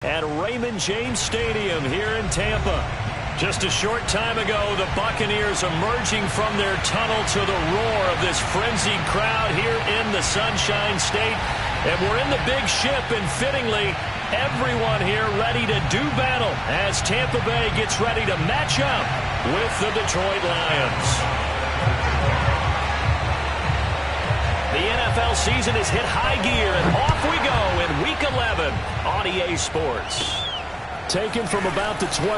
At Raymond James Stadium here in Tampa. Just a short time ago, the Buccaneers emerging from their tunnel to the roar of this frenzied crowd here in the Sunshine State. And we're in the big ship, and fittingly, everyone here ready to do battle as Tampa Bay gets ready to match up with the Detroit Lions. The NFL season has hit high gear, and off we go in Week 11 on EA Sports. Taken from about the 12.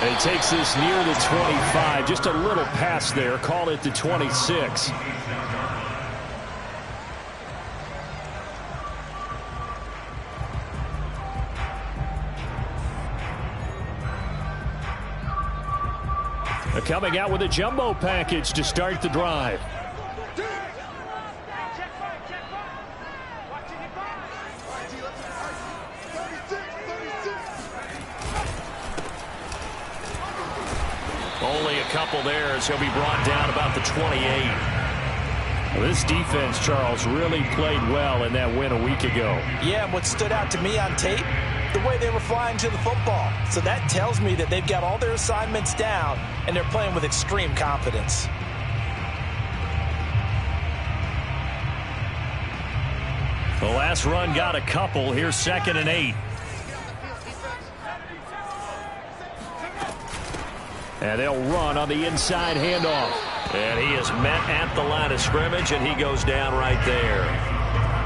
And he takes this near the 25. Just a little pass there. Call it the 26. Coming out with a jumbo package to start the drive. Only a couple there as he'll be brought down about the 28. Well, this defense, Charles, really played well in that win a week ago. Yeah, and what stood out to me on tape, the way they were flying to the football. So that tells me that they've got all their assignments down, and they're playing with extreme confidence. The last run got a couple. Here's 2nd and 8. And they'll run on the inside handoff. And he is met at the line of scrimmage, and he goes down right there.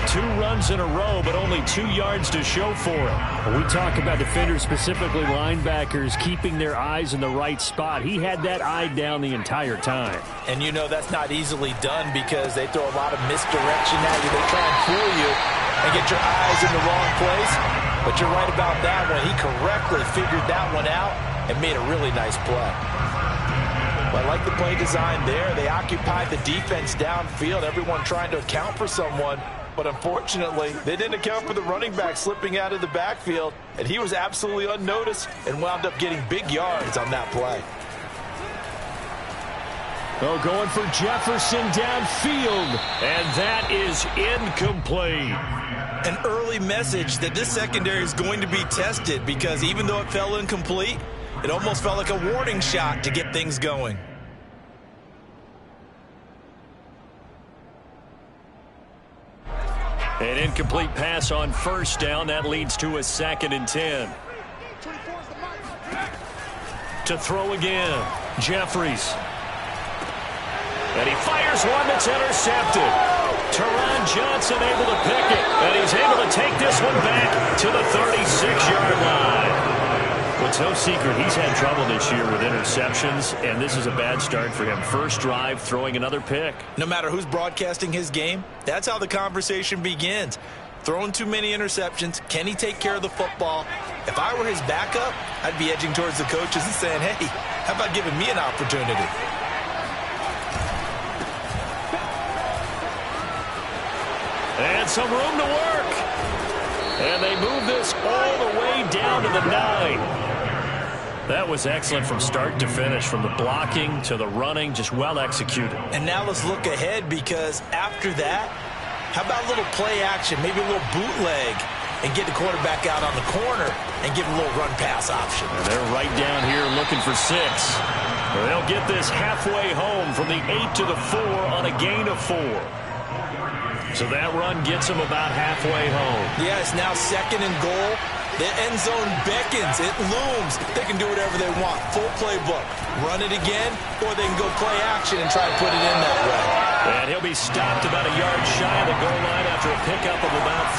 2 runs in a row, but only 2 yards to show for it. When we talk about defenders, specifically linebackers, keeping their eyes in the right spot. He had that eye down the entire time. And you know that's not easily done because they throw a lot of misdirection at you. They try and fool you and get your eyes in the wrong place. But you're right about that one. He correctly figured that one out and made a really nice play. But I like the play design there. They occupied the defense downfield, everyone trying to account for someone. But unfortunately, they didn't account for the running back slipping out of the backfield, and he was absolutely unnoticed and wound up getting big yards on that play. Oh, going for Jefferson downfield, and that is incomplete. An early message that this secondary is going to be tested because even though it fell incomplete, it almost felt like a warning shot to get things going. An incomplete pass on 1st down. That leads to a 2nd and 10. To throw again, Jeffries. And he fires one that's intercepted. Teron Johnson able to pick it. And he's able to take this one back to the 36-yard line. Well, it's no secret he's had trouble this year with interceptions, and this is a bad start for him. First drive, throwing another pick. No matter who's broadcasting his game, that's how the conversation begins. Throwing too many interceptions, can he take care of the football? If I were his backup, I'd be edging towards the coaches and saying, hey, how about giving me an opportunity? And some room to work. And they move this all the way down to the 9. That was excellent from start to finish, from the blocking to the running, just well executed. And now let's look ahead because after that, how about a little play action, maybe a little bootleg, and get the quarterback out on the corner and give him a little run pass option. And they're right down here looking for 6. They'll get this halfway home from the 8 to the 4 on a gain of 4. So that run gets them about halfway home. Yeah, it's now 2nd and goal. The end zone beckons. It looms. They can do whatever they want. Full playbook. Run it again, or they can go play action and try to put it in that way. And he'll be stopped about a yard shy of the goal line after a pickup of about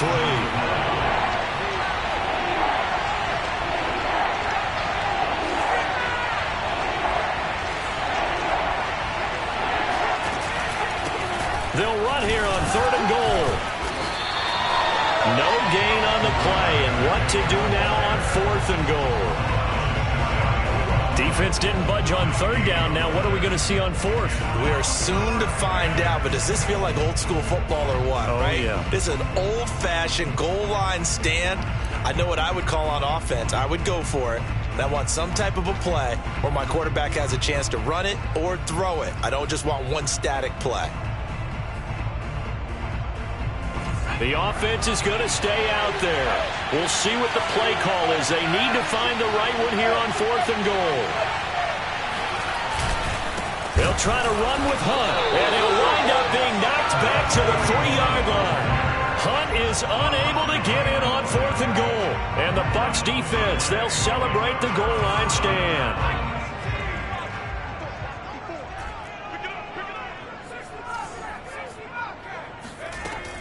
3. They'll run here on 3rd and goal. No gain on the play, and what to do now on 4th and goal. Defense didn't budge on 3rd down. Now what are we going to see on 4th? We are soon to find out, but does this feel like old school football or what, right? Yeah. This is an old-fashioned goal line stand. I know what I would call on offense. I would go for it. And I want some type of a play where my quarterback has a chance to run it or throw it. I don't just want one static play. The offense is going to stay out there. We'll see what the play call is. They need to find the right one here on 4th and goal. They'll try to run with Hunt, and he'll wind up being knocked back to the 3-yard line. Hunt is unable to get in on 4th and goal. And the Bucs defense, they'll celebrate the goal line stand.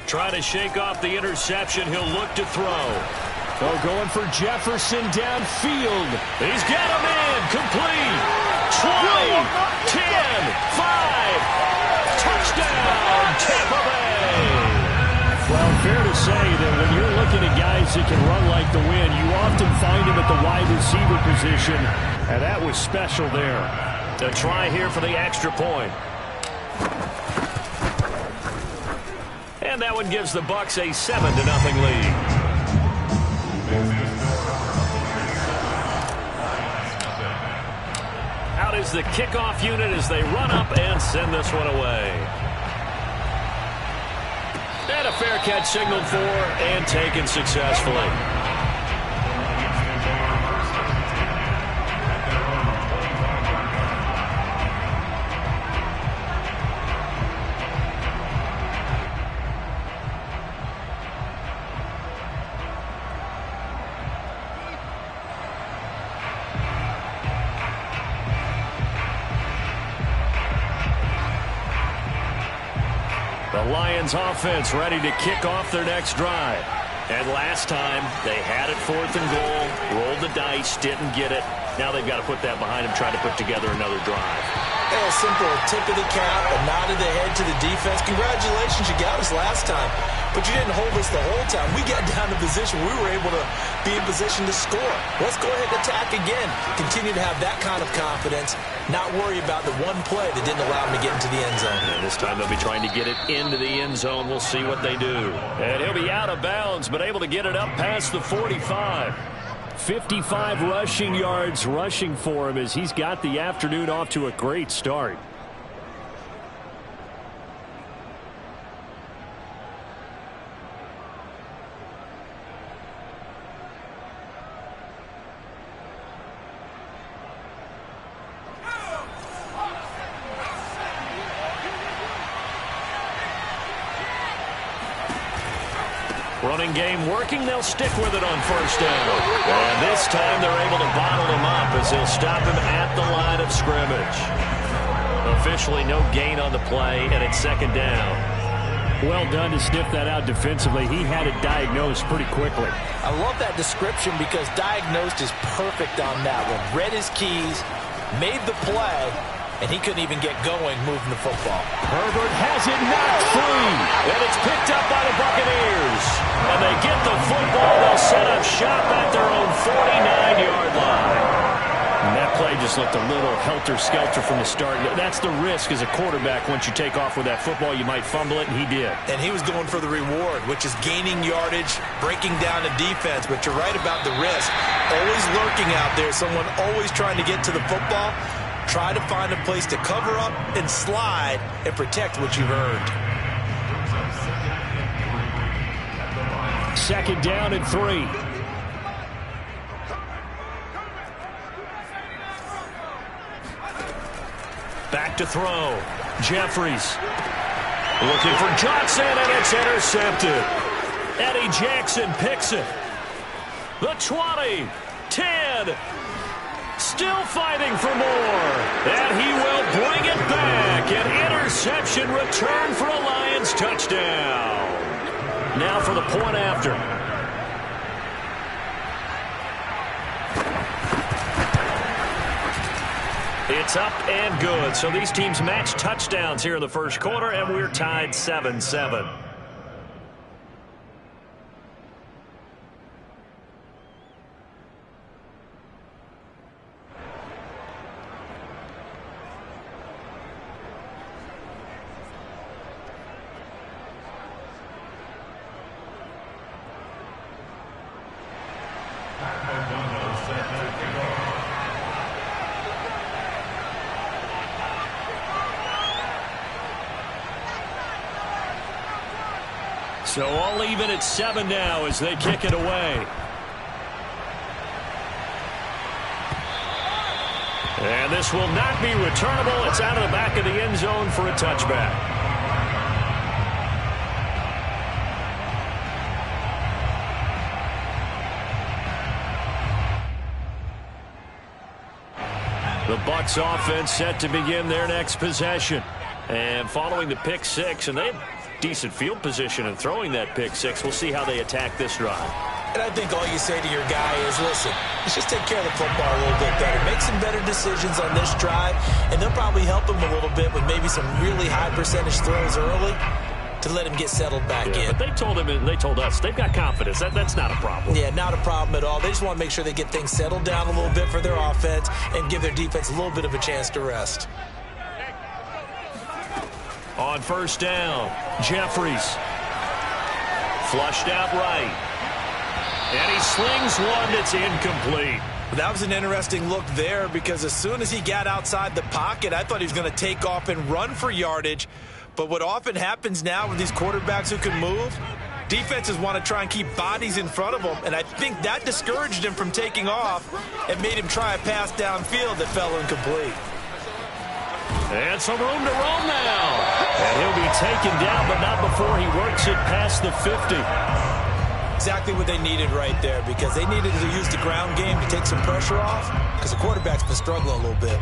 Trying to shake off the interception. He'll look to throw. Oh, going for Jefferson downfield. He's got him in. Complete. 20, 10, 5. Touchdown, Tampa Bay. Well, fair to say that when you're looking at guys that can run like the wind, you often find him at the wide receiver position, and that was special there. A try here for the extra point. And that one gives the Bucs a 7-0 lead. Out is the kickoff unit as they run up and send this one away. And a fair catch signaled for and taken successfully. The Lions offense ready to kick off their next drive. And last time, they had it 4th and goal, rolled the dice, didn't get it. Now they've got to put that behind them, try to put together another drive. A simple tip of the cap, a nod of the head to the defense. Congratulations, you got us last time. But you didn't hold us the whole time. We got down to position. We were able to be in position to score. Let's go ahead and attack again. Continue to have that kind of confidence. Not worry about the one play that didn't allow them to get into the end zone. And this time they'll be trying to get it into the end zone. We'll see what they do. And he'll be out of bounds, but able to get it up past the 45. 55 rushing yards rushing for him as he's got the afternoon off to a great start. Running game working. They'll stick with it on 1st down. And this time they're able to bottle him up as they'll stop him at the line of scrimmage. Officially no gain on the play, and it's 2nd down. Well done to sniff that out defensively. He had it diagnosed pretty quickly. I love that description because diagnosed is perfect on that one. Read his keys, made the play, and he couldn't even get going moving the football. Herbert has it knocked free, and it's picked up by the Buccaneers. And they get the football. They'll set up shop at their own 49-yard line. And that play just looked a little helter-skelter from the start. That's the risk as a quarterback. Once you take off with that football, you might fumble it, and he did. And he was going for the reward, which is gaining yardage, breaking down the defense. But you're right about the risk. Always lurking out there, someone always trying to get to the football. Try to find a place to cover up and slide and protect what you've earned. 2nd down and 3. Back to throw. Jeffries looking for Johnson, and it's intercepted. Eddie Jackson picks it. The 20, 10. Still fighting for more. And he will bring it back. An interception return for a Lions touchdown. Now for the point after. It's up and good. So these teams match touchdowns here in the 1st quarter, and we're tied 7-7. So all even at 7 now as they kick it away. And this will not be returnable. It's out of the back of the end zone for a touchback. The Bucs offense set to begin their next possession. And following the pick six, and they have decent field position in throwing that pick six. We'll see how they attack this drive. And I think all you say to your guy is, listen, let's just take care of the football a little bit better. Make some better decisions on this drive, and they'll probably help him a little bit with maybe some really high percentage throws early to let him get settled back in. But they told him and they told us they've got confidence. That's not a problem. Yeah, not a problem at all. They just want to make sure they get things settled down a little bit for their offense and give their defense a little bit of a chance to rest. On first down, Jeffries. Flushed out right. And he slings one that's incomplete. That was an interesting look there because as soon as he got outside the pocket, I thought he was going to take off and run for yardage. But what often happens now with these quarterbacks who can move, defenses want to try and keep bodies in front of them, and I think that discouraged him from taking off and made him try a pass downfield that fell incomplete. And some room to roam now. And he'll be taken down, but not before he works it past the 50. Exactly what they needed right there because they needed to use the ground game to take some pressure off because the quarterback's been struggling a little bit.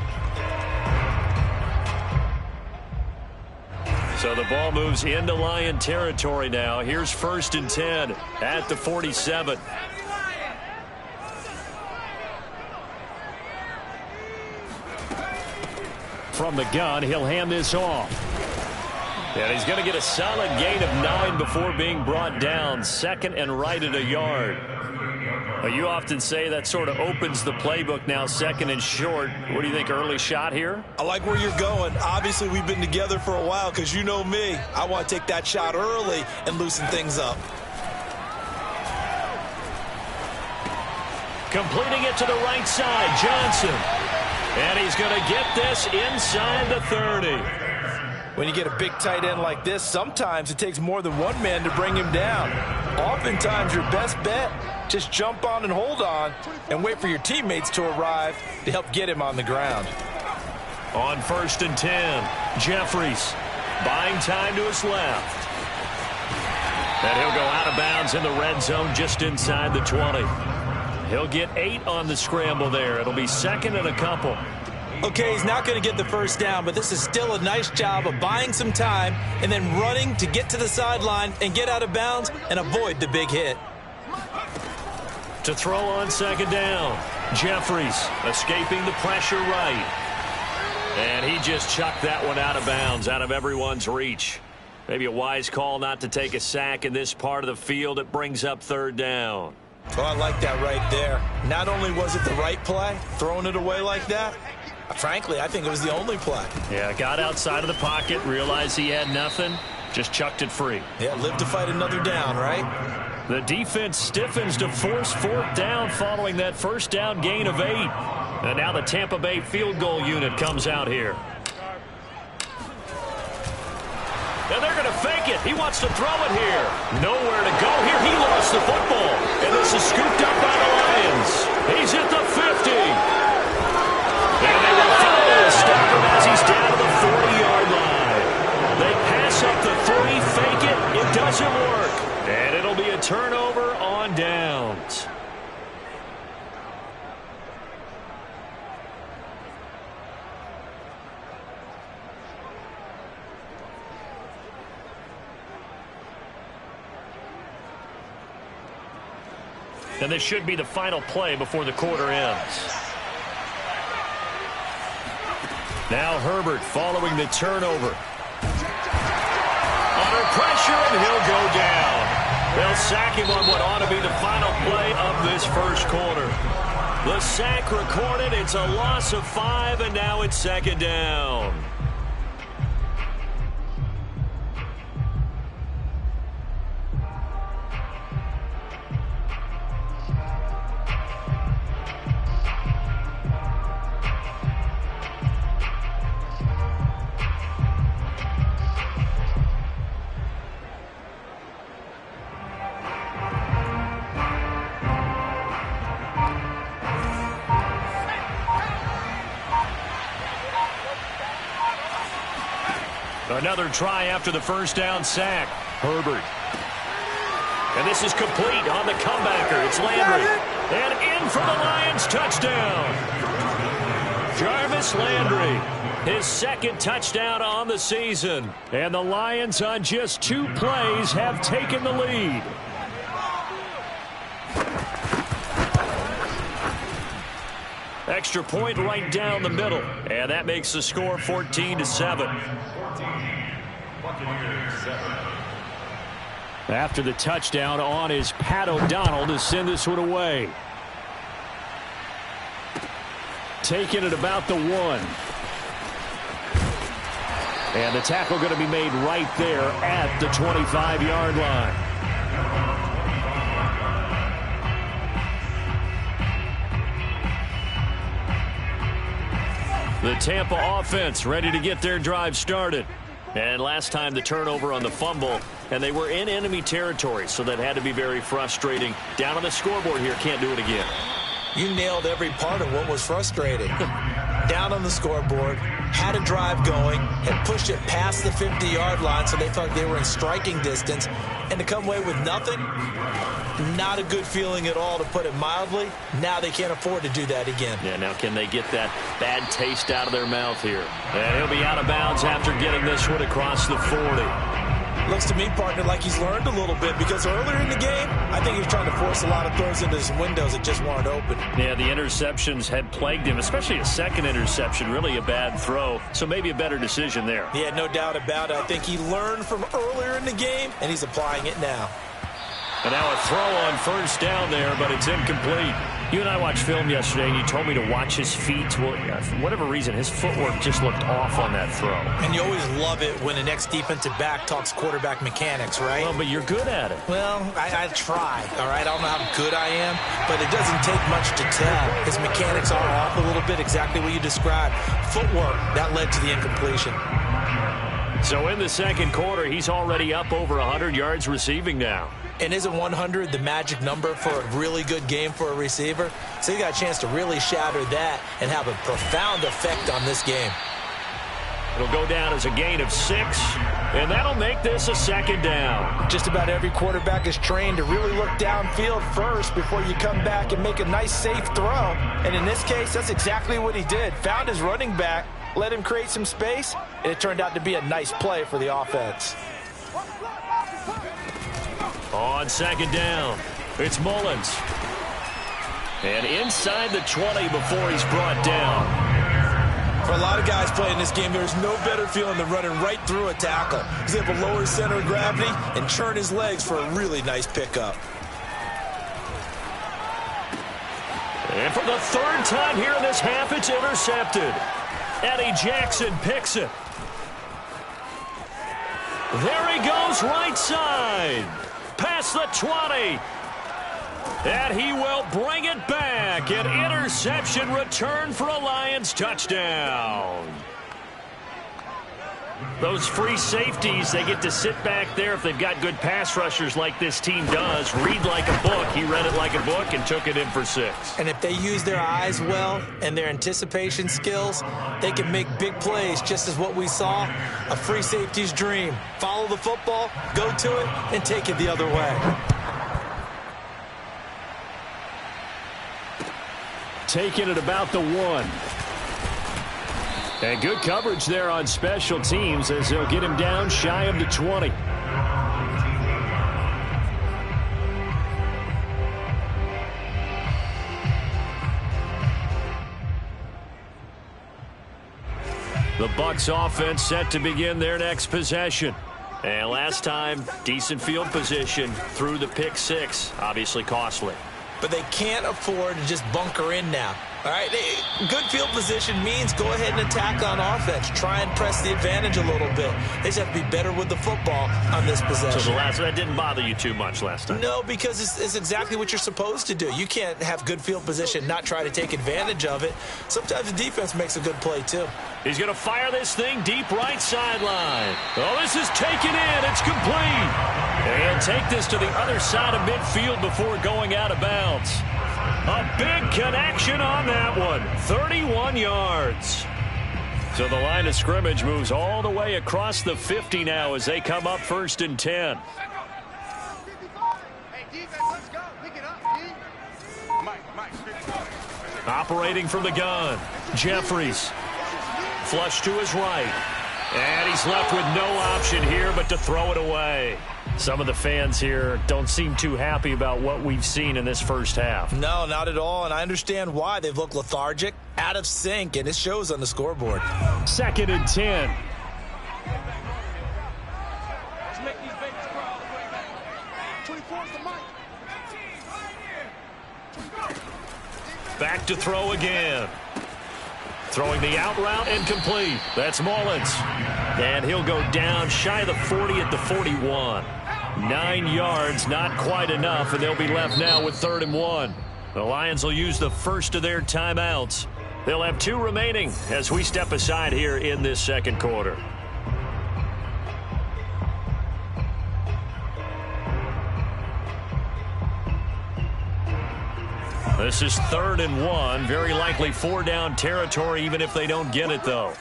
So the ball moves into Lion territory now. Here's 1st and 10 at the 47. From the gun, he'll hand this off. And he's going to get a solid gain of 9 before being brought down. 2nd and right at a yard. Well, you often say that sort of opens the playbook now, 2nd and short. What do you think, early shot here? I like where you're going. Obviously, we've been together for a while because you know me. I want to take that shot early and loosen things up. Completing it to the right side, Johnson. And he's going to get this inside the 30. When you get a big tight end like this, sometimes it takes more than one man to bring him down. Oftentimes, your best bet, just jump on and hold on and wait for your teammates to arrive to help get him on the ground. On 1st and 10, Jeffries buying time to his left. And he'll go out of bounds in the red zone just inside the 20. He'll get 8 on the scramble there. It'll be 2nd and a couple. Okay, he's not going to get the first down, but this is still a nice job of buying some time and then running to get to the sideline and get out of bounds and avoid the big hit. To throw on 2nd down, Jeffries escaping the pressure right. And he just chucked that one out of bounds, out of everyone's reach. Maybe a wise call not to take a sack in this part of the field. It brings up 3rd down. Oh, I like that right there. Not only was it the right play, throwing it away like that, frankly, I think it was the only play. Yeah, got outside of the pocket, realized he had nothing, just chucked it free. Yeah, live to fight another down, right? The defense stiffens to force 4th down following that first down gain of 8. And now the Tampa Bay field goal unit comes out here. And they're going to fake it. He wants to throw it here. Nowhere to go here. He lost the football. And this is scooped up by the Lions. He's at the 50. And they will follow and stop him as he's down to the 40-yard line. They pass up the 3, fake it. It doesn't work. And it'll be a turnover on downs. And this should be the final play before the quarter ends. Now Herbert following the turnover. Under pressure, and he'll go down. They'll sack him on what ought to be the final play of this first quarter. The sack recorded. It's a loss of 5, and now it's 2nd down. Another try after the first down sack. Herbert. And this is complete on the comebacker. It's Landry. And in for the Lions touchdown. Jarvis Landry, his second touchdown on the season. And the Lions on just 2 plays have taken the lead. Extra point right down the middle. And that makes the score 14-7. After the touchdown, on is Pat O'Donnell to send this one away. Taking it about the 1. And the tackle going to be made right there at the 25-yard line. The Tampa offense ready to get their drive started. And last time the turnover on the fumble, and they were in enemy territory, so that had to be very frustrating. Down on the scoreboard here, can't do it again. You nailed every part of what was frustrating. Down on the scoreboard, had a drive going, had pushed it past the 50-yard line, so they thought they were in striking distance, and to come away with nothing, not a good feeling at all, to put it mildly. Now they can't afford to do that again. Yeah, now can they get that bad taste out of their mouth here? And he'll be out of bounds after getting this one across the 40. Looks to me, partner, like he's learned a little bit, because earlier in the game, I think he was trying to force a lot of throws into his windows that just weren't open. Yeah, the interceptions had plagued him, especially a second interception, really a bad throw, so maybe a better decision there. Yeah, no doubt about it. I think he learned from earlier in the game, and he's applying it now. And now a throw on first down there, but it's incomplete. You and I watched film yesterday, and you told me to watch his feet. Well, for whatever reason, his footwork just looked off on that throw. And you always love it when the next defensive back talks quarterback mechanics, right? Well, but you're good at it. Well, I try, all right? I don't know how good I am, but it doesn't take much to tell. His mechanics are off a little bit, exactly what you described. Footwork, that led to the incompletion. So in the second quarter, he's already up over 100 yards receiving now. And isn't 100 the magic number for a really good game for a receiver? So you got a chance to really shatter that and have a profound effect on this game. It'll go down as a gain of 6, and that'll make this a second down. Just about every quarterback is trained to really look downfield first before you come back and make a nice, safe throw. And in this case, that's exactly what he did. Found his running back, let him create some space, and it turned out to be a nice play for the offense. On second down, it's Mullins. And inside the 20 before he's brought down. For a lot of guys playing this game, there's no better feeling than running right through a tackle. He's able to lower his center of gravity and churn his legs for a really nice pickup. And for the third time here in this half, it's intercepted. Eddie Jackson picks it. There he goes, right side. Past the 20. And he will bring it back. An interception return for a Lions touchdown. Those free safeties, they get to sit back there if they've got good pass rushers like this team does. Read like a book. He read it like a book and took it in for 6. And if they use their eyes well and their anticipation skills, they can make big plays, just as what we saw. A free safety's dream. Follow the football, go to it, and take it the other way. Taking it about the 1. And good coverage there on special teams as they'll get him down shy of the 20. The Bucs offense set to begin their next possession. And last time, decent field position through the pick 6. Obviously costly. But they can't afford to just bunker in now. All right, good field position means go ahead and attack on offense. Try and press the advantage a little bit. They just have to be better with the football on this possession. So that didn't bother you too much last time? No, because it's exactly what you're supposed to do. You can't have good field position, not try to take advantage of it. Sometimes the defense makes a good play, too. He's going to fire this thing deep right sideline. Oh, this is taken in. It's complete. And take this to the other side of midfield before going out of bounds. A big connection on that one. 31 yards. So the line of scrimmage moves all the way across the 50 now as they come up 1st and 10. Operating from the gun, Jeffries. Flush to his right. And he's left with no option here but to throw it away. Some of the fans here don't seem too happy about what we've seen in this first half. No, not at all, and I understand why. They've looked lethargic, out of sync, and it shows on the scoreboard. 2nd and 10. Back to throw again. Throwing the out route and complete. That's Mullins. And he'll go down shy of the 40 at the 41. 9 yards, not quite enough, and they'll be left now with 3rd and 1. The Lions will use the first of their timeouts. They'll have 2 remaining as we step aside here in this second quarter. This is 3rd and 1. Very likely 4-down territory, even if they don't get it, though.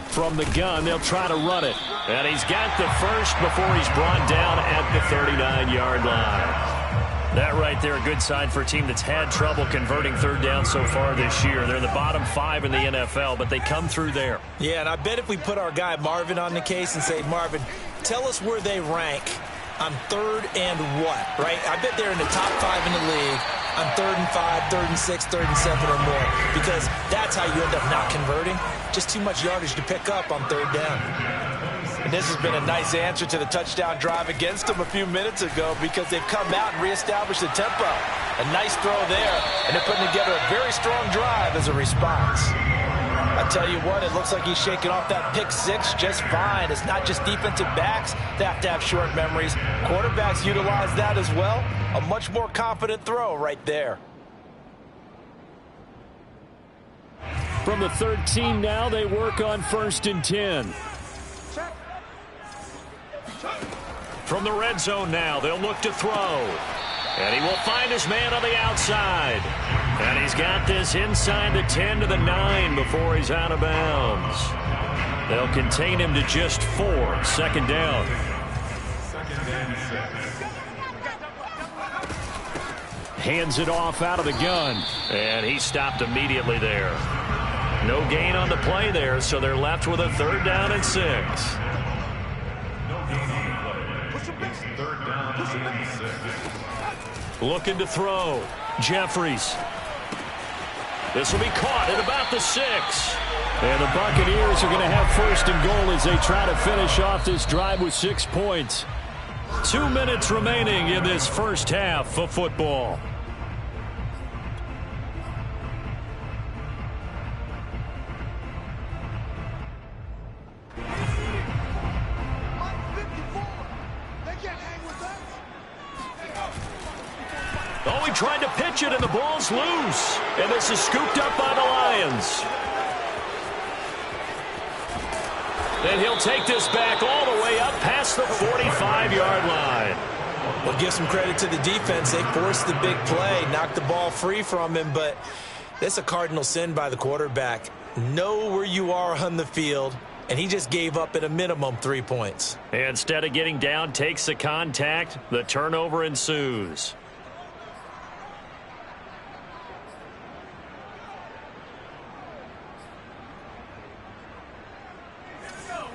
From the gun, they'll try to run it. And he's got the first before he's brought down at the 39-yard line. That right there, a good sign for a team that's had trouble converting 3rd down so far this year. They're in the bottom 5 in the NFL, but they come through there. Yeah, and I bet if we put our guy Marvin on the case and say, Marvin, tell us where they rank on 3rd and what, right? I bet they're in the top 5 in the league on 3rd and 5, 3rd and 6, 3rd and 7 or more, because that's how you end up not converting. Just too much yardage to pick up on 3rd down. And this has been a nice answer to the touchdown drive against them a few minutes ago, because they've come out and reestablished the tempo. A nice throw there, and they're putting together a very strong drive as a response. I tell you what, it looks like he's shaking off that pick 6 just fine. It's not just defensive backs that have to have short memories. Quarterbacks utilize that as well. A much more confident throw right there. From the 13 now, they work on 1st and 10. From the red zone now, they'll look to throw. And he will find his man on the outside. And he's got this inside the 10 to the 9 before he's out of bounds. They'll contain him to just 4. 2nd down. Hands it off out of the gun. And he stopped immediately there. No gain on the play there, so they're left with a 3rd down and 6. Looking to throw. Jeffries. This will be caught at about the 6. And the Buccaneers are going to have 1st and goal as they try to finish off this drive with 6 points. 2 minutes remaining in this first half of football. Oh, he tried to pitch it, and the ball's loose. And this is scooped up by the Lions. And he'll take this back all the way up past the 45-yard line. Well, give some credit to the defense. They forced the big play, knocked the ball free from him, but that's a cardinal sin by the quarterback. Know where you are on the field, and he just gave up at a minimum 3 points. Instead of getting down, takes the contact. The turnover ensues.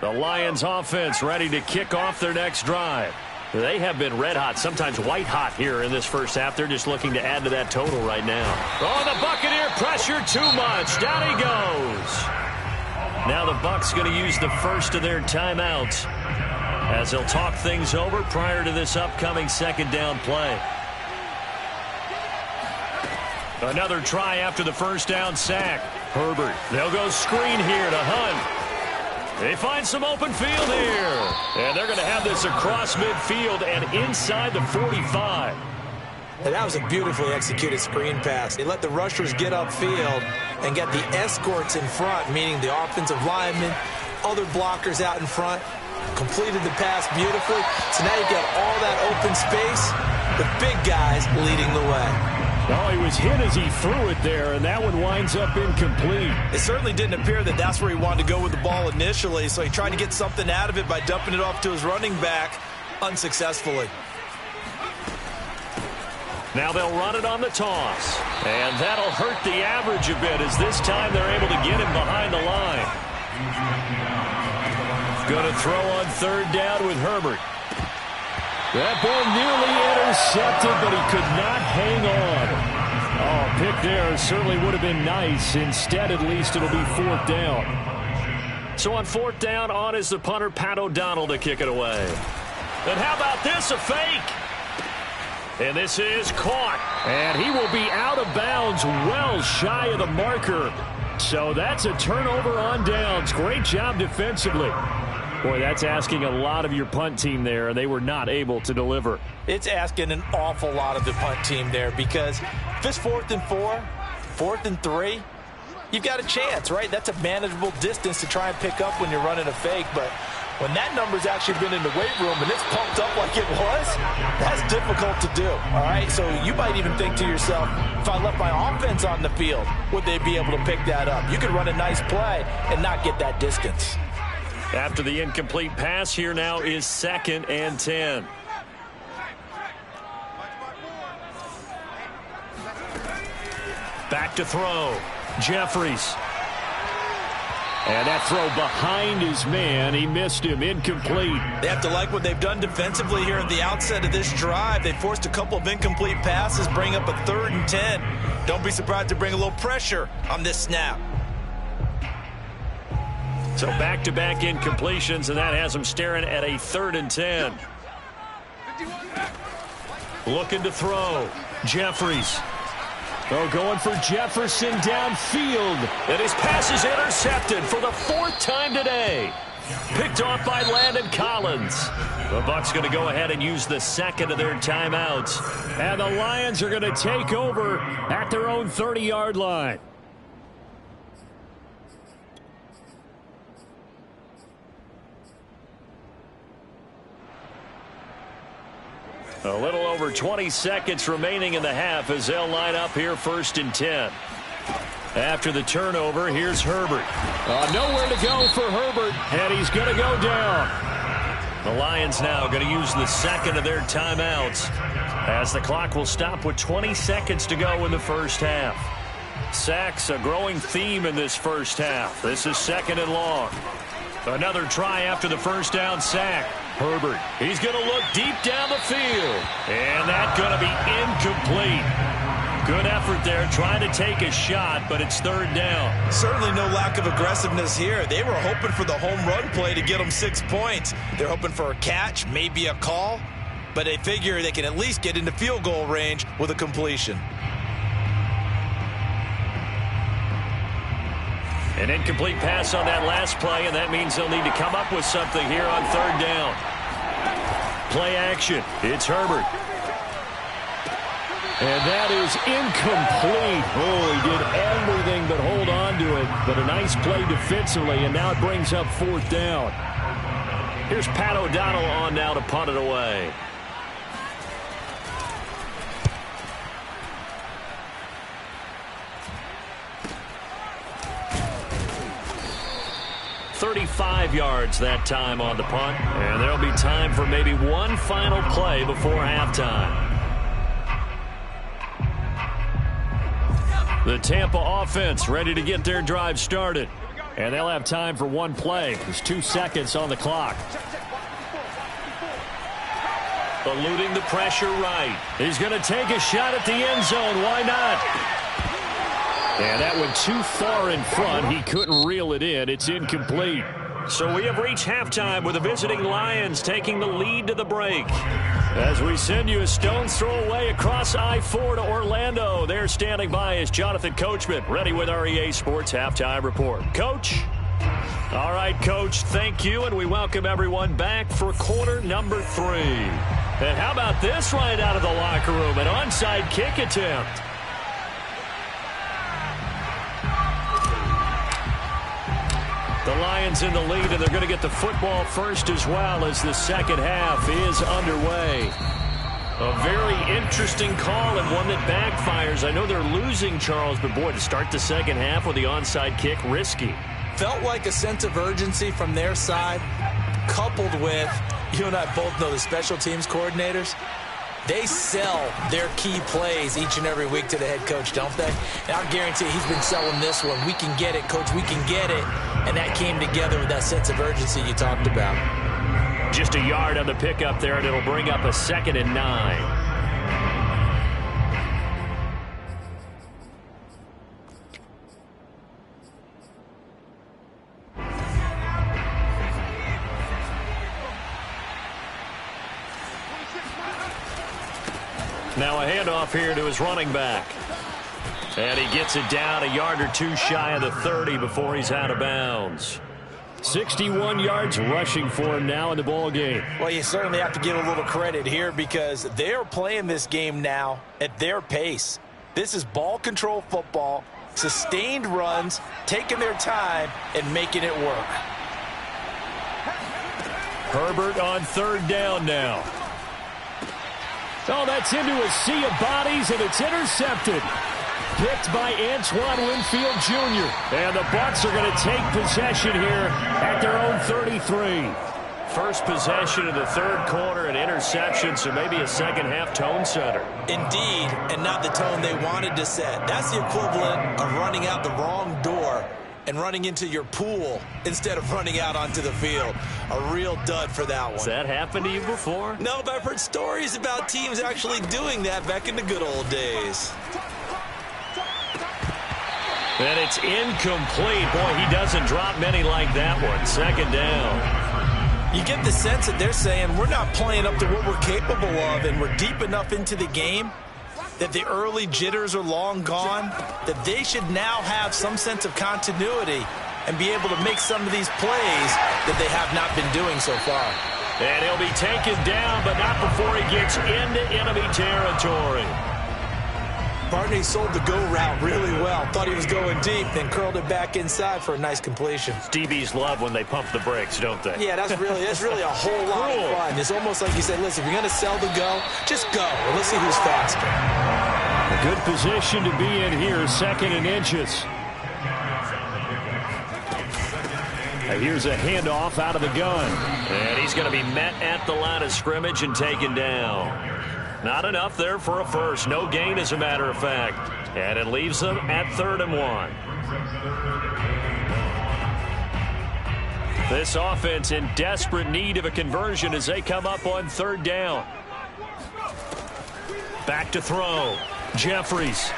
The Lions offense ready to kick off their next drive. They have been red hot, sometimes white hot here in this first half. They're just looking to add to that total right now. Oh, the Buccaneer pressure too much. Down he goes. Now the Bucs going to use the first of their timeouts as they'll talk things over prior to this upcoming 2nd down play. Another try after the 1st down sack. Herbert. They'll go screen here to Hunt. They find some open field here. And they're going to have this across midfield and inside the 45. And that was a beautifully executed screen pass. They let the rushers get upfield and get the escorts in front, meaning the offensive linemen, other blockers out in front. Completed the pass beautifully. So now you got all that open space, the big guys leading the way. Oh, he was hit as he threw it there, and that one winds up incomplete. It certainly didn't appear that that's where he wanted to go with the ball initially, so he tried to get something out of it by dumping it off to his running back unsuccessfully. Now they'll run it on the toss, and that'll hurt the average a bit as this time they're able to get him behind the line. Going to throw on third down with Herbert. That ball nearly intercepted, but he could not hang on. Oh, pick there certainly would have been nice. Instead, at least, it'll be fourth down. So on fourth down, on is the punter, Pat O'Donnell, to kick it away. And how about this, a fake? And this is caught. And he will be out of bounds, well shy of the marker. So that's a turnover on downs. Great job defensively. Boy, that's asking a lot of your punt team there, and they were not able to deliver. It's asking an awful lot of the punt team there because if it's 4th and 4, 4th and 3, you've got a chance, right? That's a manageable distance to try and pick up when you're running a fake, but when that number's actually been in the weight room and it's pumped up like it was, that's difficult to do, all right? So you might even think to yourself, if I left my offense on the field, would they be able to pick that up? You could run a nice play and not get that distance. After the incomplete pass, here now is 2nd and 10. Back to throw. Jeffries. And that throw behind his man. He missed him. Incomplete. They have to like what they've done defensively here at the outset of this drive. They forced a couple of incomplete passes, bring up a 3rd and 10. Don't be surprised to bring a little pressure on this snap. So back-to-back incompletions, and that has them staring at a 3rd and 10. Looking to throw. Jeffries. Oh, going for Jefferson downfield. And his pass is intercepted for the 4th time today. Picked off by Landon Collins. The Bucs going to go ahead and use the 2nd of their timeouts. And the Lions are going to take over at their own 30-yard line. A little over 20 seconds remaining in the half as they'll line up here 1st and 10. After the turnover, here's Herbert. Nowhere to go for Herbert, and he's going to go down. The Lions now going to use the 2nd of their timeouts as the clock will stop with 20 seconds to go in the first half. Sacks, a growing theme in this first half. This is 2nd and long. Another try after the first down sack. Herbert, he's going to look deep down the field. And that's going to be incomplete. Good effort there trying to take a shot, but it's 3rd down. Certainly no lack of aggressiveness here. They were hoping for the home run play to get them 6 points. They're hoping for a catch, maybe a call, but they figure they can at least get into field goal range with a completion. An incomplete pass on that last play, and that means they'll need to come up with something here on 3rd down. Play action. It's Herbert. And that is incomplete. Oh, he did everything but hold on to it. But a nice play defensively, and now it brings up 4th down. Here's Pat O'Donnell on now to punt it away. "35 yards that time on the punt, and there'll be time for maybe one final play before halftime. The Tampa offense ready to get their drive started, and they'll have time for one play. There's 2 seconds on the clock. Eluding the pressure right. He's going to take a shot at the end zone. Why not? And that went too far in front. He couldn't reel it in. It's incomplete. So we have reached halftime with the visiting Lions taking the lead to the break. As we send you a stone's throw away across I-4 to Orlando. There standing by is Jonathan Coachman, ready with our EA Sports Halftime Report. Coach? All right, Coach, thank you, and we welcome everyone back for quarter number 3. And how about this right out of the locker room, an onside kick attempt. The Lions in the lead, and they're going to get the football first as well as the second half is underway. A very interesting call and one that backfires. I know they're losing, Charles, but boy, to start the second half with the onside kick, risky. Felt like a sense of urgency from their side, coupled with, you and I both know the special teams coordinators, they sell their key plays each and every week to the head coach, don't they? And I guarantee he's been selling this one. We can get it, coach, we can get it. And that came together with that sense of urgency you talked about. Just a yard on the pickup there, and it'll bring up a 2nd and 9. Now a handoff here to his running back. And he gets it down a yard or two shy of the 30 before he's out of bounds. 61 yards rushing for him now in the ball game. Well, you certainly have to give a little credit here because they're playing this game now at their pace. This is ball control football, sustained runs, taking their time and making it work. Herbert on 3rd down now. Oh, that's into a sea of bodies, and it's intercepted. Picked by Antoine Winfield Jr. And the Bucs are going to take possession here at their own 33. First possession of the 3rd quarter, an interception, so maybe a second-half tone setter. Indeed, and not the tone they wanted to set. That's the equivalent of running out the wrong door and running into your pool instead of running out onto the field. A real dud for that one. Has that happened to you before? No, but I've heard stories about teams actually doing that back in the good old days. And it's incomplete. Boy, he doesn't drop many like that one. 2nd down. You get the sense that they're saying we're not playing up to what we're capable of, and we're deep enough into the game that the early jitters are long gone, that they should now have some sense of continuity and be able to make some of these plays that they have not been doing so far. And he'll be taken down, but not before he gets into enemy territory. Barney sold the go route really well. Thought he was going deep, then curled it back inside for a nice completion. DBs love when they pump the brakes, don't they? Yeah, that's really a whole lot of fun. It's almost like you said, listen, if you're going to sell the go, just go. And let's see who's faster. A good position to be in here, 2nd and inches. And here's a handoff out of the gun. And he's going to be met at the line of scrimmage and taken down. Not enough there for a first. No gain, as a matter of fact. And it leaves them at 3rd and 1. This offense in desperate need of a conversion as they come up on 3rd down. Back to throw. Jeffries.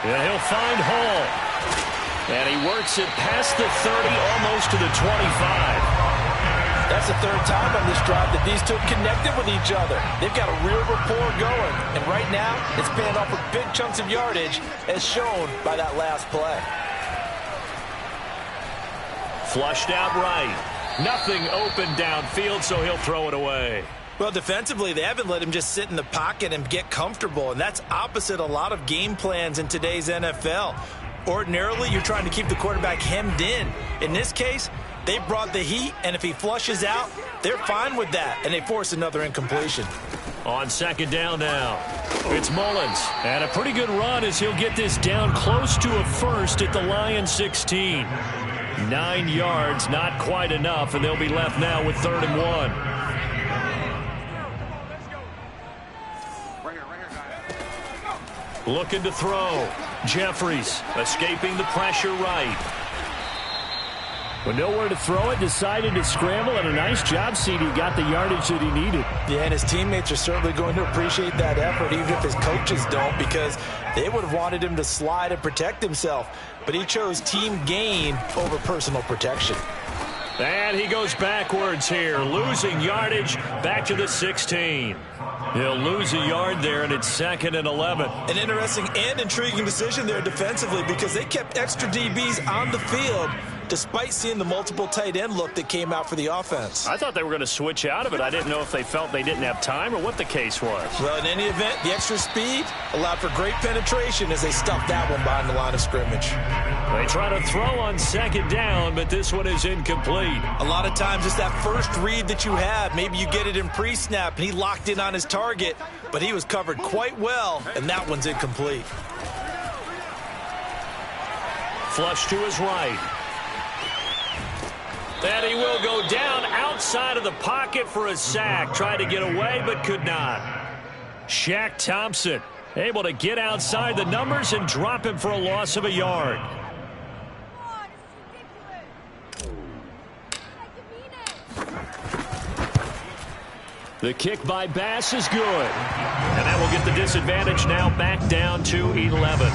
And he'll find Hall. And he works it past the 30, almost to the 25. That's the 3rd time on this drive that these two have connected with each other. They've got a real rapport going. And right now, it's paying off with big chunks of yardage, as shown by that last play. Flushed out right. Nothing open downfield, so he'll throw it away. Well, defensively, they haven't let him just sit in the pocket and get comfortable. And that's opposite a lot of game plans in today's NFL. Ordinarily, you're trying to keep the quarterback hemmed in. In this case, they brought the heat, and if he flushes out, they're fine with that, and they force another incompletion. On 2nd down now, it's Mullins. And a pretty good run as he'll get this down close to a first at the Lions 16. 9 yards, not quite enough, and they'll be left now with 3rd and 1. Looking to throw. Jeffries escaping the pressure right. With nowhere to throw it, decided to scramble, and a nice job, CD. Got the yardage that he needed. Yeah, and his teammates are certainly going to appreciate that effort, even if his coaches don't, because they would have wanted him to slide and protect himself. But he chose team gain over personal protection. And he goes backwards here, losing yardage back to the 16. He'll lose a yard there, and it's 2nd and 11. An interesting and intriguing decision there defensively because they kept extra DBs on the field despite seeing the multiple tight end look that came out for the offense. I thought they were going to switch out of it. I didn't know if they felt they didn't have time or what the case was. Well, in any event, the extra speed allowed for great penetration as they stuffed that one behind the line of scrimmage. They try to throw on second down, but this one is incomplete. A lot of times it's that first read that you have. Maybe you get it in pre-snap, and he locked in on his target, but he was covered quite well, and that one's incomplete. Flush to his right. And he will go down outside of the pocket for a sack. Tried to get away, but could not. Shaq Thompson able to get outside the numbers and drop him for a loss of a yard. The kick by Bass is good. And that will get the disadvantage now back down to 11.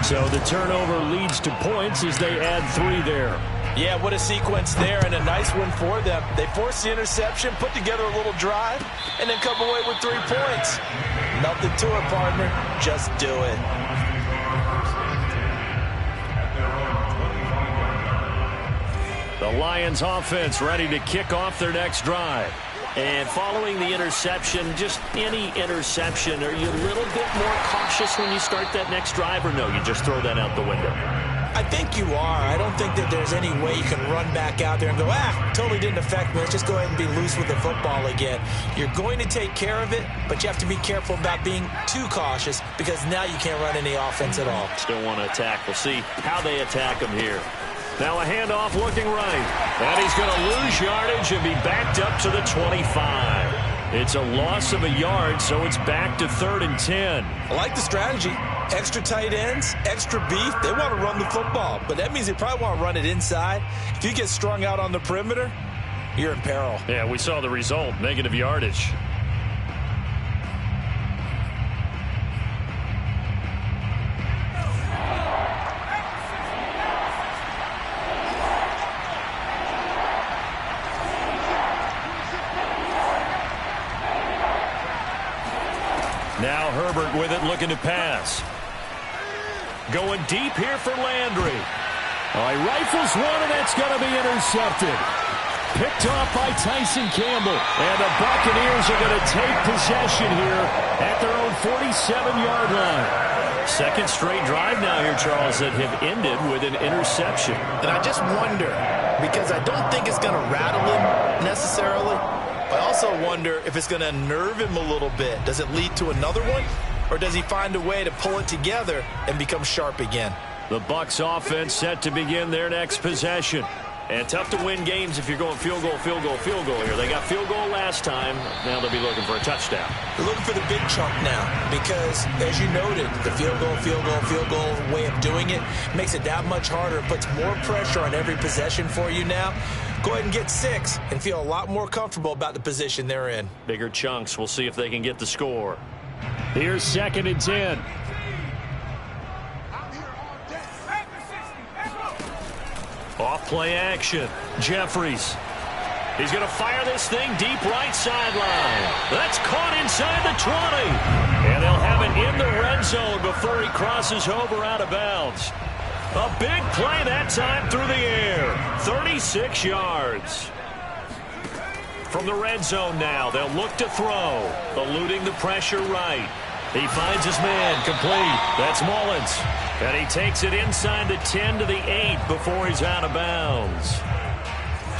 So the turnover leads to points as they add 3 there. Yeah, what a sequence there, and a nice one for them. They forced the interception, put together a little drive, and then come away with 3 points. Nothing to it, partner. Just do it. The Lions offense ready to kick off their next drive. And following the interception, just any interception, are you a little bit more cautious when you start that next drive, or no, you just throw that out the window? I think you are. I don't think that there's any way you can run back out there and go, totally didn't affect me. Let's just go ahead and be loose with the football again. You're going to take care of it, but you have to be careful about being too cautious because now you can't run any offense at all. Still want to attack. We'll see how they attack him here. Now a handoff looking right. And he's going to lose yardage and be backed up to the 25. It's a loss of a yard, so it's back to 3rd and 10. I like the strategy. Extra tight ends, extra beef. They want to run the football, but that means they probably want to run it inside. If you get strung out on the perimeter, you're in peril. Yeah, we saw the result, negative yardage. Now Herbert with it, looking to pass. Going deep here for Landry. He rifles one, and that's going to be intercepted. Picked off by Tyson Campbell. And the Buccaneers are going to take possession here at their own 47-yard line. Second straight drive now here, Charles, that have ended with an interception. And I just wonder, because I don't think it's going to rattle him necessarily. I also wonder if it's going to unnerve him a little bit. Does it lead to another one? Or does he find a way to pull it together and become sharp again? The Bucs offense set to begin their next possession. And tough to win games if you're going field goal, field goal, field goal here. They got field goal last time. Now they'll be looking for a touchdown. They're looking for the big chunk now because, as you noted, the field goal, field goal, field goal way of doing it makes it that much harder. It puts more pressure on every possession for you now. Go ahead and get 6 and feel a lot more comfortable about the position they're in. Bigger chunks. We'll see if they can get the score. Here's 2nd and 10. Off play action. Jeffries. He's going to fire this thing deep right sideline. That's caught inside the 20. And they'll have it in the red zone before he crosses over out of bounds. A big play that time through the air. 36 yards. From the red zone now, they'll look to throw. Eluding the pressure right. He finds his man, complete. That's Mullins. And he takes it inside the 10 to the 8 before he's out of bounds.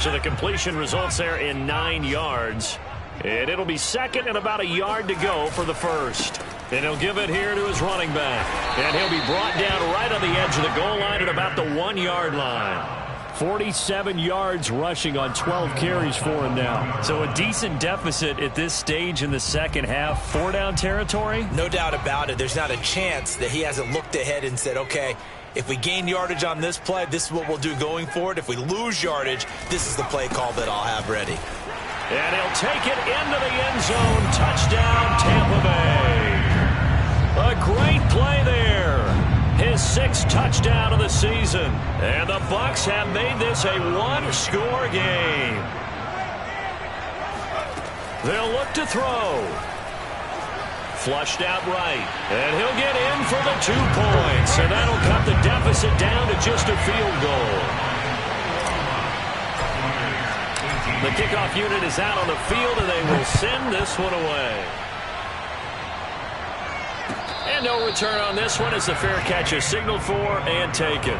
So the completion results there in 9 yards. And it'll be 2nd and about a yard to go for the first. And he'll give it here to his running back. And he'll be brought down right on the edge of the goal line at about the 1-yard line. 47 yards rushing on 12 carries for him now. So a decent deficit at this stage in the second half. 4-down territory? No doubt about it. There's not a chance that he hasn't looked ahead and said, okay, if we gain yardage on this play, this is what we'll do going forward. If we lose yardage, this is the play call that I'll have ready. And he'll take it into the end zone. Touchdown, Tampa Bay. A great play there. His 6th touchdown of the season. And the Bucs have made this a 1-score game. They'll look to throw. Flushed out right. And he'll get in for the 2 points. And that'll cut the deficit down to just a field goal. The kickoff unit is out on the field, and they will send this one away. And no return on this one as the fair catch is signaled for and taken.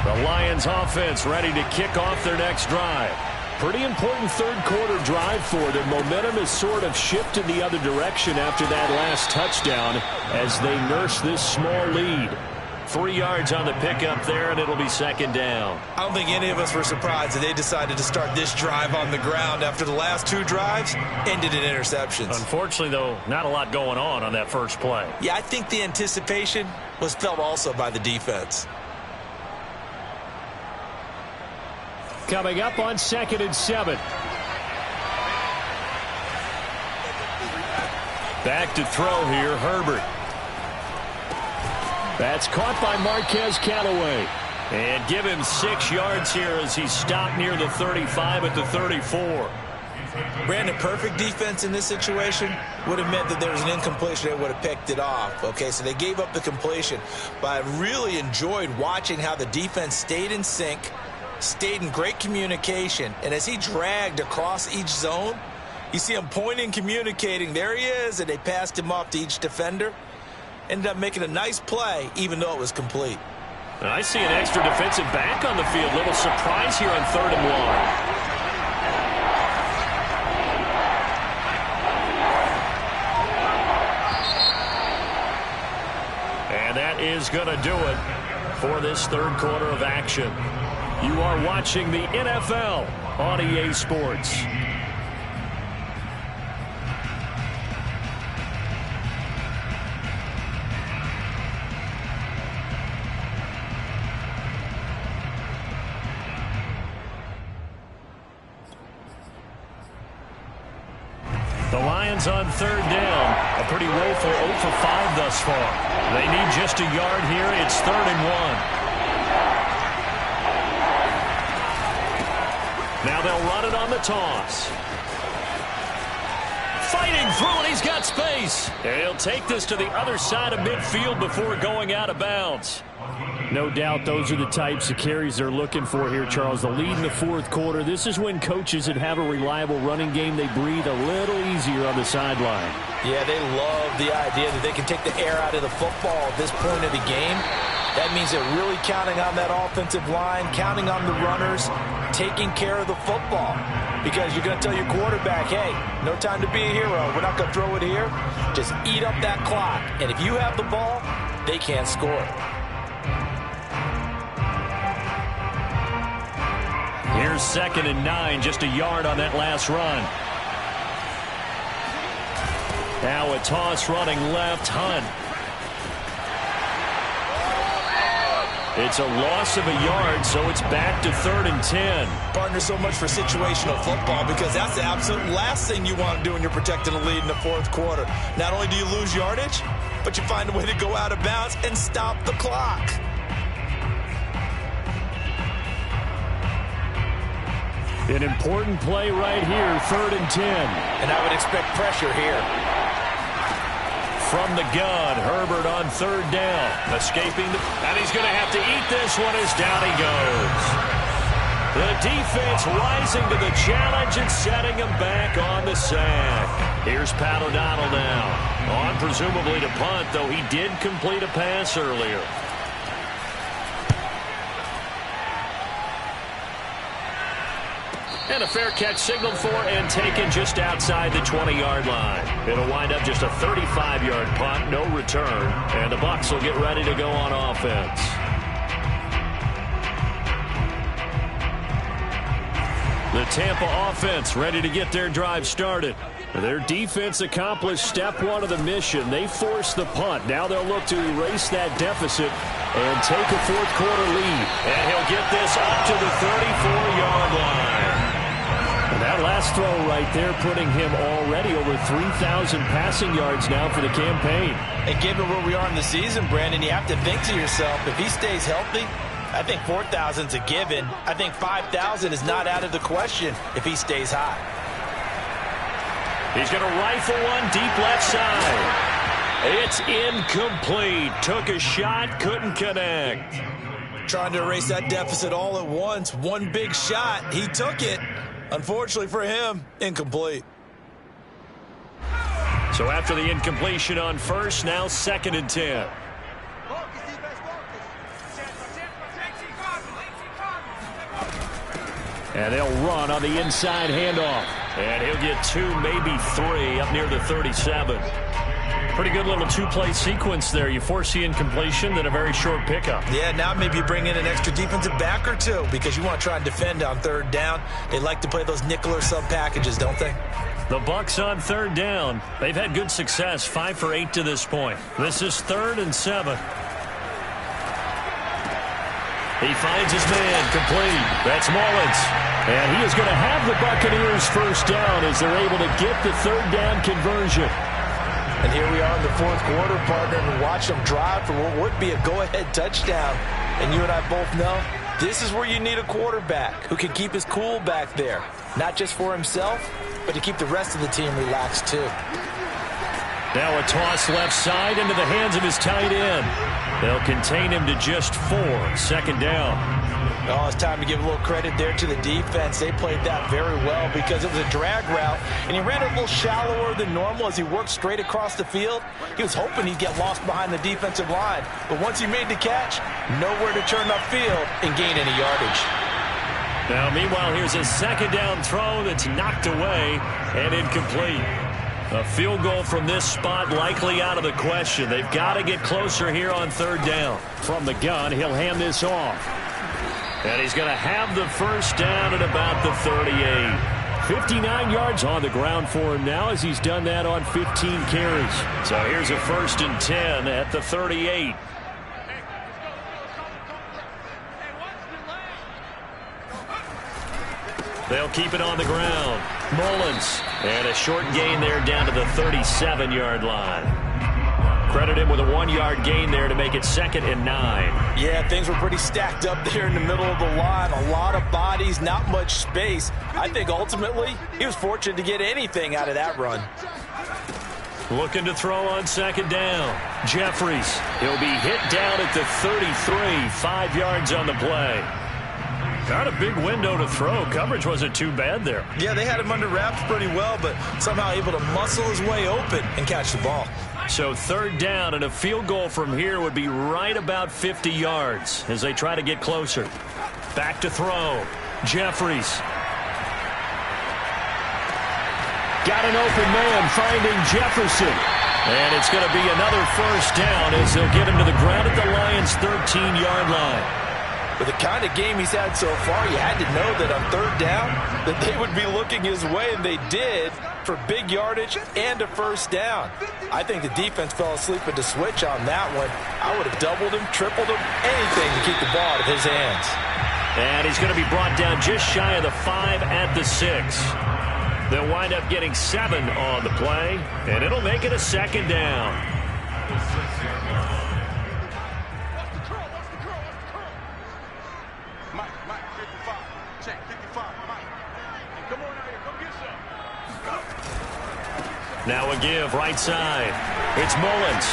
The Lions offense ready to kick off their next drive. Pretty important third quarter drive for them. Momentum has sort of shifted the other direction after that last touchdown as they nurse this small lead. 3 yards on the pickup there, and it'll be second down. I don't think any of us were surprised that they decided to start this drive on the ground after the last 2 drives ended in interceptions. Unfortunately, though, not a lot going on that first play. Yeah, I think the anticipation was felt also by the defense. Coming up on 2nd and 7. Back to throw here, Herbert. That's caught by Marquez Callaway. And give him 6 yards here as he's stopped near the 35 at the 34. Brandon, perfect defense in this situation would have meant that there was an incompletion that would have picked it off. Okay, so they gave up the completion. But I really enjoyed watching how the defense stayed in sync, stayed in great communication, and as he dragged across each zone, you see him pointing, communicating. There he is, and they passed him off to each defender. Ended up making a nice play, even though it was complete. And I see an extra defensive back on the field. Little surprise here on 3rd and 1. And that is going to do it for this third quarter of action. You are watching the NFL on EA Sports. The Lions on 3rd down. A pretty woeful 0 for 5 thus far. They need just a yard here. It's 3rd and 1. Now they'll run it on the toss. Fighting through, and he's got space. And he'll take this to the other side of midfield before going out of bounds. No doubt those are the types of carries they're looking for here, Charles. The lead in the 4th quarter. This is when coaches that have a reliable running game, they breathe a little easier on the sideline. Yeah, they love the idea that they can take the air out of the football at this point of the game. That means they're really counting on that offensive line, counting on the runners, taking care of the football. Because you're going to tell your quarterback, hey, no time to be a hero. We're not going to throw it here. Just eat up that clock. And if you have the ball, they can't score. Here's 2nd and 9, just a yard on that last run. Now a toss running left, Hunt. It's a loss of a yard, so it's back to 3rd and 10. Partner, so much for situational football because that's the absolute last thing you want to do when you're protecting a lead in the 4th quarter. Not only do you lose yardage, but you find a way to go out of bounds and stop the clock. An important play right here, 3rd and 10. And I would expect pressure here. From the gun, Herbert on 3rd down. Escaping, and he's going to have to eat this one as down he goes. The defense rising to the challenge and setting him back on the sack. Here's Pat O'Donnell now. On presumably to punt, though he did complete a pass earlier. And a fair catch signaled for and taken just outside the 20-yard line. It'll wind up just a 35-yard punt, no return. And the Bucs will get ready to go on offense. The Tampa offense ready to get their drive started. Their defense accomplished step 1 of the mission. They forced the punt. Now they'll look to erase that deficit and take a 4th quarter lead. And he'll get this up to the 34-yard line. And that last throw right there putting him already over 3,000 passing yards now for the campaign. And given where we are in the season, Brandon, you have to think to yourself, if he stays healthy, I think 4,000 is a given. I think 5,000 is not out of the question if he stays high. He's going to rifle one deep left side. It's incomplete. Took a shot, couldn't connect. Trying to erase that deficit all at once. One big shot. He took it. Unfortunately for him, incomplete. So after the incompletion on first, now 2nd and 10. And they'll run on the inside handoff. And he'll get 2, maybe 3 up near the 37. Pretty good little two-play sequence there. You force the incompletion, then a very short pickup. Yeah, now maybe you bring in an extra defensive back or two because you want to try and defend on 3rd down. They like to play those nickel or sub packages, don't they? The Bucs on 3rd down. They've had good success, 5 for 8 to this point. This is 3rd and 7. He finds his man, complete. That's Mullins. And he is going to have the Buccaneers first down as they're able to get the 3rd down conversion. And here we are in the 4th quarter, partner, and watch them drive for what would be a go-ahead touchdown. And you and I both know this is where you need a quarterback who can keep his cool back there. Not just for himself, but to keep the rest of the team relaxed too. Now a toss left side into the hands of his tight end. They'll contain him to just 4, 2nd down. Oh, it's time to give a little credit there to the defense. They played that very well because it was a drag route, and he ran it a little shallower than normal as he worked straight across the field. He was hoping he'd get lost behind the defensive line, but once he made the catch, nowhere to turn upfield and gain any yardage. Now, meanwhile, here's a 2nd down throw that's knocked away and incomplete. A field goal from this spot likely out of the question. They've got to get closer here on 3rd down. From the gun, he'll hand this off. And he's going to have the first down at about the 38. 59 yards on the ground for him now as he's done that on 15 carries. So here's a 1st and 10 at the 38. They'll keep it on the ground. Mullins. And a short gain there down to the 37-yard line. Credit him with a 1-yard gain there to make it 2nd and 9. Yeah, things were pretty stacked up there in the middle of the line. A lot of bodies, not much space. I think ultimately he was fortunate to get anything out of that run. Looking to throw on 2nd down. Jeffries. He'll be hit down at the 33. 5 yards on the play. Got a big window to throw. Coverage wasn't too bad there. Yeah, they had him under wraps pretty well, but somehow able to muscle his way open and catch the ball. So 3rd down, and a field goal from here would be right about 50 yards as they try to get closer. Back to throw. Jeffries. Got an open man finding Jefferson. And it's going to be another first down as they'll get him to the ground at the Lions' 13-yard line. With the kind of game he's had so far, you had to know that on 3rd down that they would be looking his way, and they did, for big yardage and a first down. I think the defense fell asleep at the switch on that one. I would have doubled him, tripled him, anything to keep the ball out of his hands. And he's going to be brought down just shy of the 5 at the 6. They'll wind up getting 7 on the play, and it'll make it a 2nd down. Now a give right side. It's Mullins.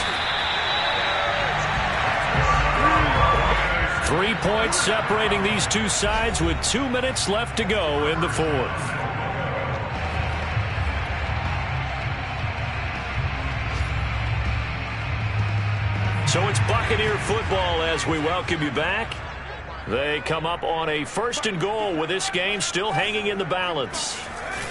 3 points separating these two sides with 2 minutes left to go in the 4th. So it's Buccaneer football as we welcome you back. They come up on a 1st and goal with this game still hanging in the balance.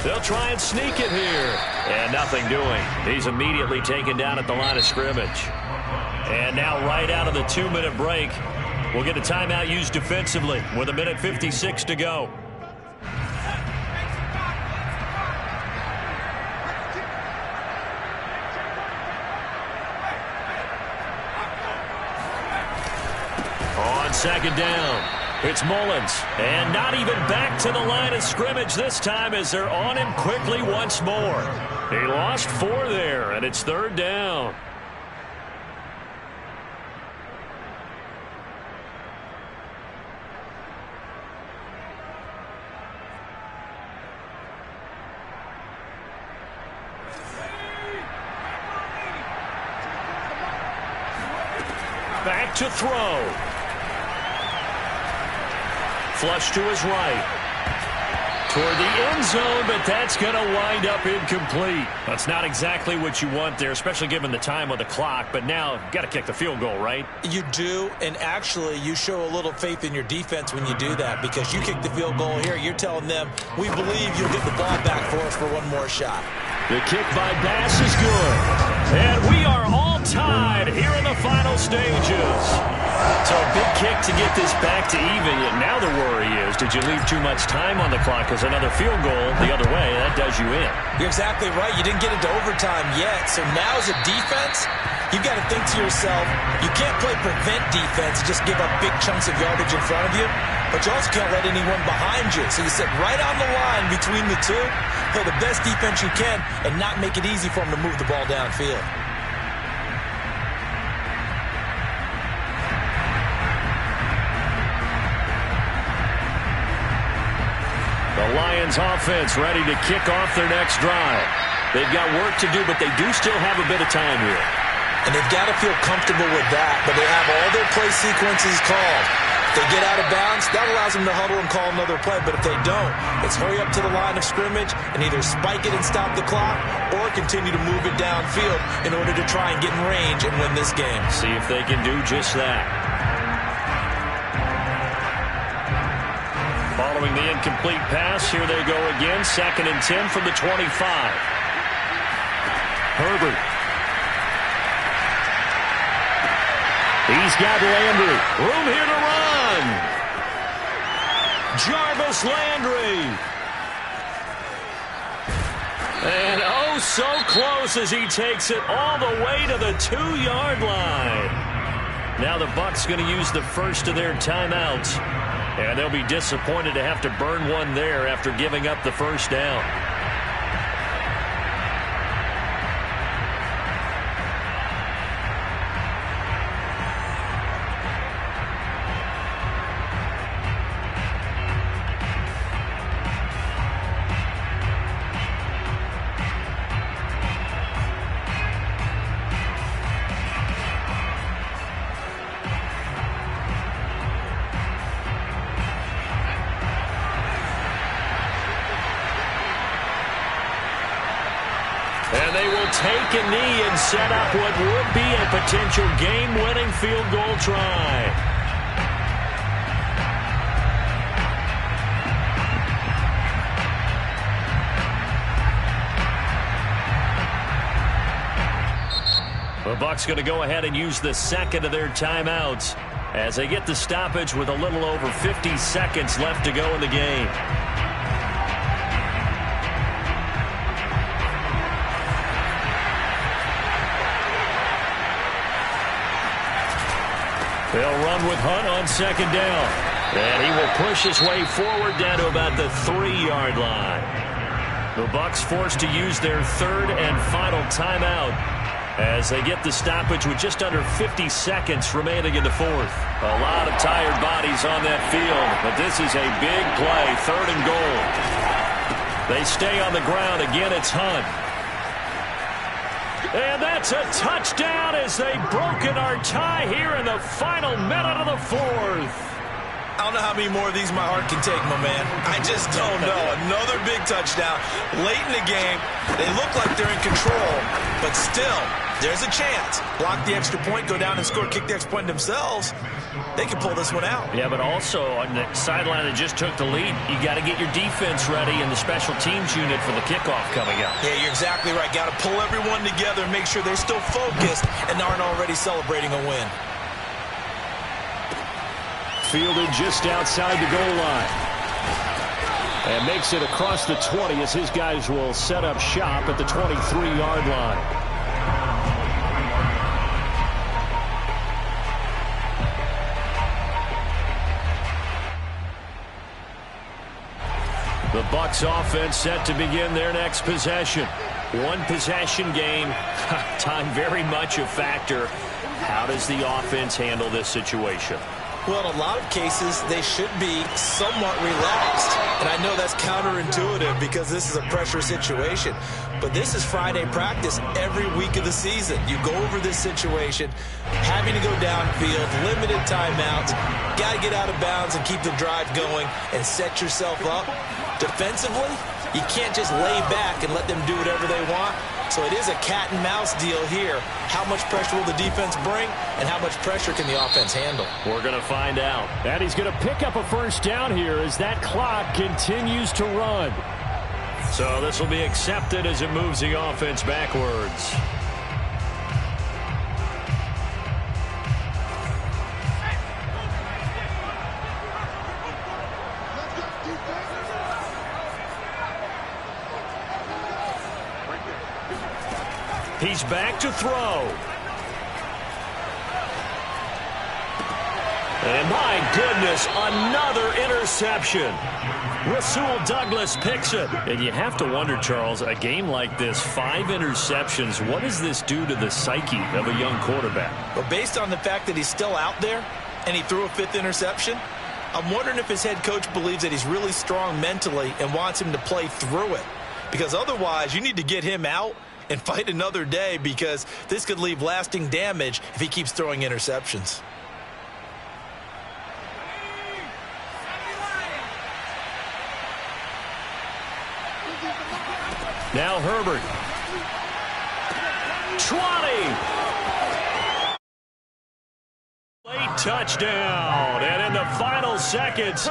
They'll try and sneak it here. And nothing doing. He's immediately taken down at the line of scrimmage. And now right out of the 2-minute break, we'll get a timeout used defensively with 1:56 to go. On 2nd down, it's Mullins. And not even back to the line of scrimmage this time as they're on him quickly once more. He lost 4 there, and it's 3rd down. Back to throw. Flush to his right. Toward the end zone, but that's going to wind up incomplete. That's not exactly what you want there, especially given the time on the clock. But now, you've got to kick the field goal, right? You do, and actually, you show a little faith in your defense when you do that, because you kick the field goal here, you're telling them, we believe you'll get the ball back for us for one more shot. The kick by Bass is good. And we are all tied here in the final stages. So a big kick to get this back to even. Yet now the worry is, did you leave too much time on the clock? Because another field goal the other way, that does you in. You're exactly right. You didn't get into overtime yet. So now as a defense, you've got to think to yourself, you can't play prevent defense and just give up big chunks of yardage in front of you. But you also can't let anyone behind you. So you sit right on the line between the two, play the best defense you can, and not make it easy for them to move the ball downfield. The Lions offense ready to kick off their next drive. They've got work to do, but they do still have a bit of time here. And they've got to feel comfortable with that, but they have all their play sequences called. If they get out of bounds, that allows them to huddle and call another play. But if they don't, it's hurry up to the line of scrimmage and either spike it and stop the clock or continue to move it downfield in order to try and get in range and win this game. See if they can do just that. Following the incomplete pass, here they go again. 2nd and 10 from the 25. Herbert. He's got Landry. Room here to run. Jarvis Landry. And oh, so close as he takes it all the way to the 2-yard line. Now the Bucs going to use the first of their timeouts. And they'll be disappointed to have to burn one there after giving up the first down. And they will take a knee and set up what would be a potential game-winning field goal try. The Bucs going to go ahead and use the second of their timeouts as they get the stoppage with a little over 50 seconds left to go in the game. They'll run with Hunt on 2nd down. And he will push his way forward down to about the 3-yard line. The Bucs forced to use their 3rd and final timeout as they get the stoppage with just under 50 seconds remaining in the 4th. A lot of tired bodies on that field, but this is a big play, 3rd and goal. They stay on the ground. Again, it's Hunt. And that's a touchdown as they've broken our tie here in the final minute of the 4th. I don't know how many more of these my heart can take, my man. I just don't know. Another big touchdown late in the game. They look like they're in control, but still, there's a chance. Block the extra point, go down and score, kick the extra point themselves. They can pull this one out. Yeah, but also on the sideline that just took the lead, you got to get your defense ready and the special teams unit for the kickoff coming up. Yeah, you're exactly right. Got to pull everyone together and make sure they're still focused and aren't already celebrating a win. Fielded just outside the goal line. And makes it across the 20 as his guys will set up shop at the 23-yard line. The Bucs offense set to begin their next possession. One possession game. Time very much a factor. How does the offense handle this situation? Well, in a lot of cases, they should be somewhat relaxed. And I know that's counterintuitive because this is a pressure situation. But this is Friday practice every week of the season. You go over this situation, having to go downfield, limited timeouts, got to get out of bounds and keep the drive going and set yourself up. Defensively, you can't just lay back and let them do whatever they want. So it is a cat and mouse deal here. How much pressure will the defense bring, and how much pressure can the offense handle? We're going to find out. And he's going to pick up a first down here as that clock continues to run. So this will be accepted as it moves the offense backwards. He's back to throw. And my goodness, another interception. Rasul Douglas picks it. And you have to wonder, Charles, a game like this, 5 interceptions, what does this do to the psyche of a young quarterback? Well, based on the fact that he's still out there and he threw a 5th interception, I'm wondering if his head coach believes that he's really strong mentally and wants him to play through it. Because otherwise, you need to get him out and fight another day, because this could leave lasting damage if he keeps throwing interceptions. Now Herbert. 20. Late touchdown. And in the final seconds,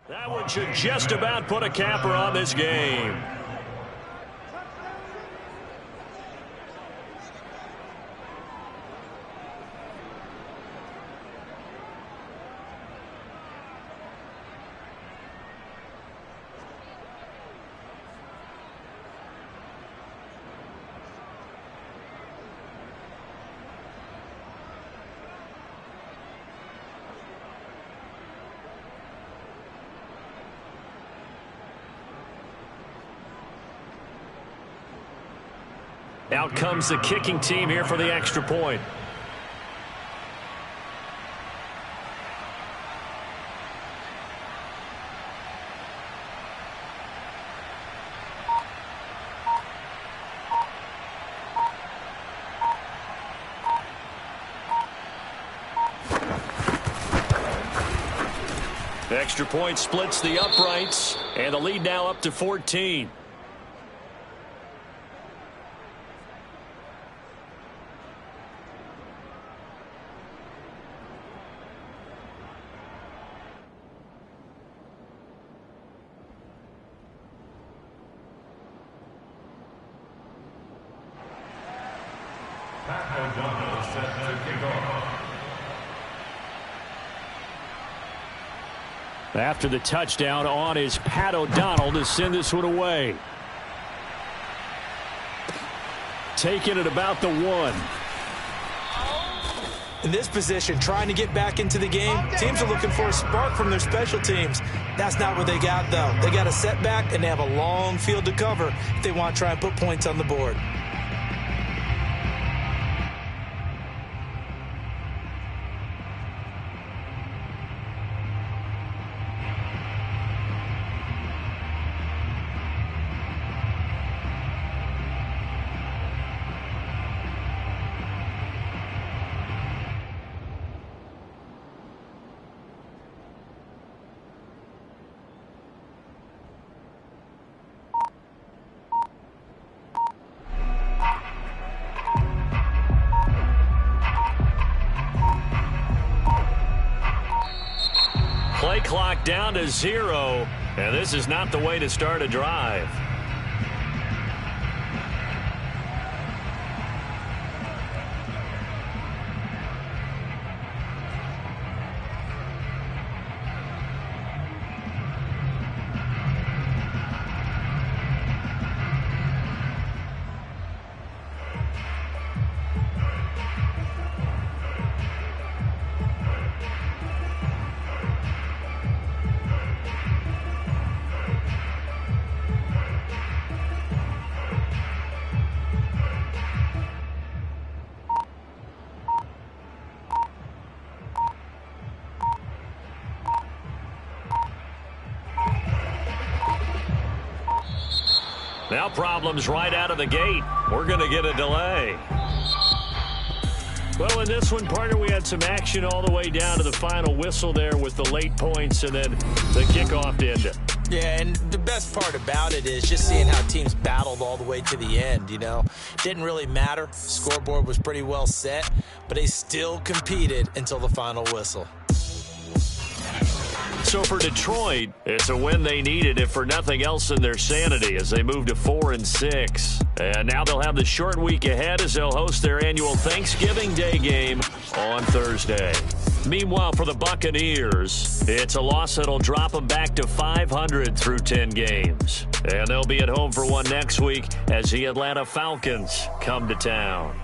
That one should just about put a capper on this game. Out comes the kicking team here for the extra point. The extra point splits the uprights, and the lead now up to 14. After the touchdown on is Pat O'Donnell to send this one away. Taking it about the 1. In this position, trying to get back into the game, teams are looking for a spark from their special teams. That's not what they got, though. They got a setback, and they have a long field to cover if they want to try and put points on the board. Play clock down to 0, and this is not the way to start a drive. Now problems right out of the gate. We're going to get a delay. Well, in this one, partner, we had some action all the way down to the final whistle there with the late points and then the kickoff to end it. Yeah, and the best part about it is just seeing how teams battled all the way to the end, you know. Didn't really matter. Scoreboard was pretty well set, but they still competed until the final whistle. So for Detroit, it's a win they needed, if for nothing else in their sanity, as they move to 4-6. And now they'll have the short week ahead as they'll host their annual Thanksgiving Day game on Thursday. Meanwhile, for the Buccaneers, it's a loss that'll drop them back to 500 through 10 games. And they'll be at home for one next week as the Atlanta Falcons come to town.